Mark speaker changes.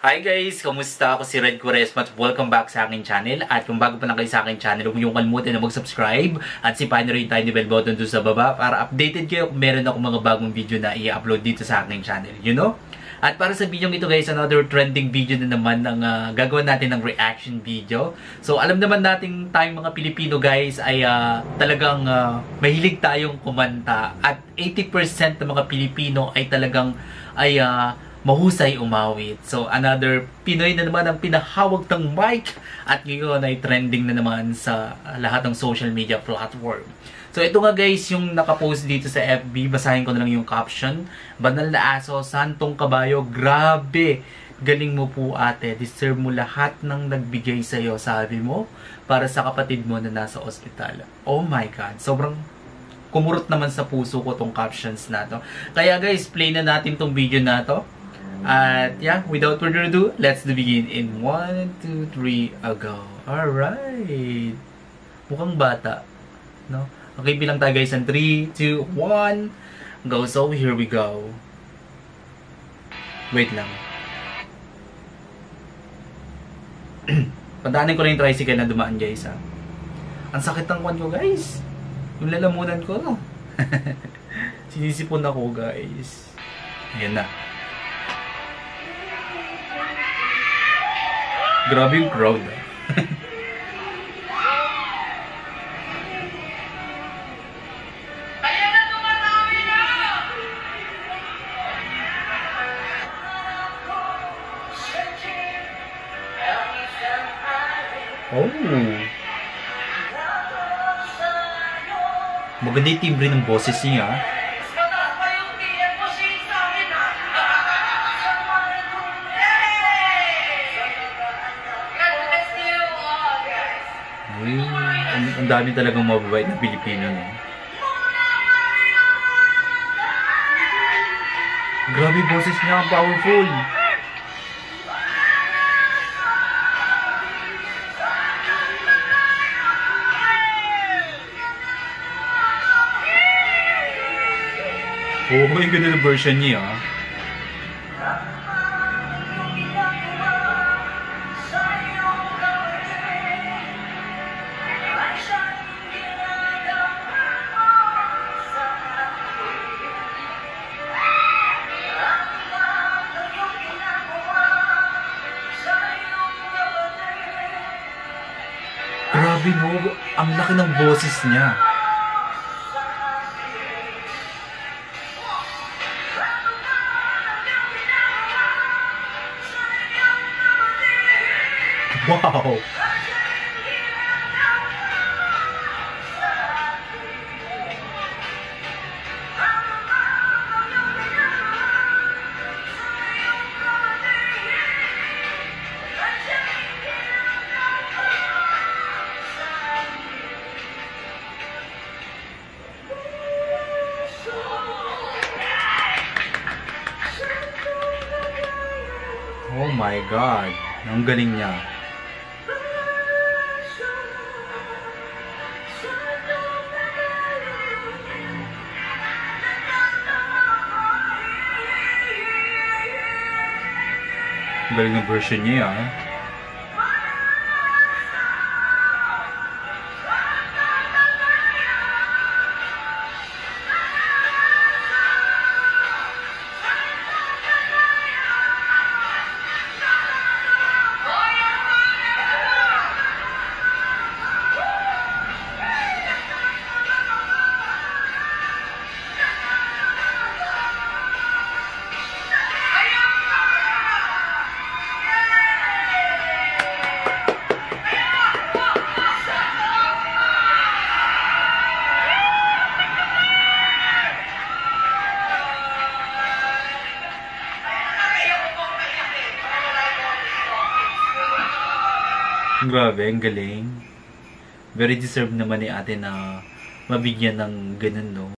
Speaker 1: Hi guys! Kamusta? Ako si Red Quaresma at welcome back sa aking channel. At kung bago pa lang kayo sa aking channel, huwag niyong kalimutan na mag-subscribe at sipahin na rin yung tiny bell button doon sa baba para updated kayo kung meron ako mga bagong video na i-upload dito sa aking channel. You know? At para sa video ito guys, another trending video na naman ang gagawin natin ng reaction video. So alam naman natin tayong mga Pilipino guys ay talagang mahilig tayong kumanta. At 80% ng mga Pilipino ay talagang mahusay umawit. So, another Pinoy na naman ang pinahawag ng mic at ngayon ay trending na naman sa lahat ng social media platform. So, ito nga guys, yung nakapost dito sa FB. Basahin ko na lang yung caption. Banal na aso, santong kabayo, grabe! Galing mo po ate, deserve mo lahat ng nagbigay sa'yo, sabi mo, para sa kapatid mo na nasa ospital. Oh my God, sobrang kumurot naman sa puso ko tong captions na to. Kaya guys, play na natin tong video na to. At yeah, without further ado, let's begin in 1, 2, 3, go. Alright. Mukhang bata. No? Okay, bilang tayo guys ng 3, 2, 1, go. So, here we go. Wait lang. Pantaanin ko lang yung tricycle na dumaan guys ha. Ang sakit ng kwan ko guys. Yung lalamunan ko no. Sinisipon ako guys. Ayan na. Grabe yung crowd. Oh. Maganda yung timbre ng boses niya. Ang dami talagang mababait na Pilipino, no? Grabe boses niya, ang powerful! Oh, may ganda na version niya, ah. Grabe no, ang laki ng boses niya. Wow! Oh my God! Ang galing niya. Ang galing ng version niya, ah. Grabe, ang galing. Very deserved naman ni ate na mabigyan ng ganun, no?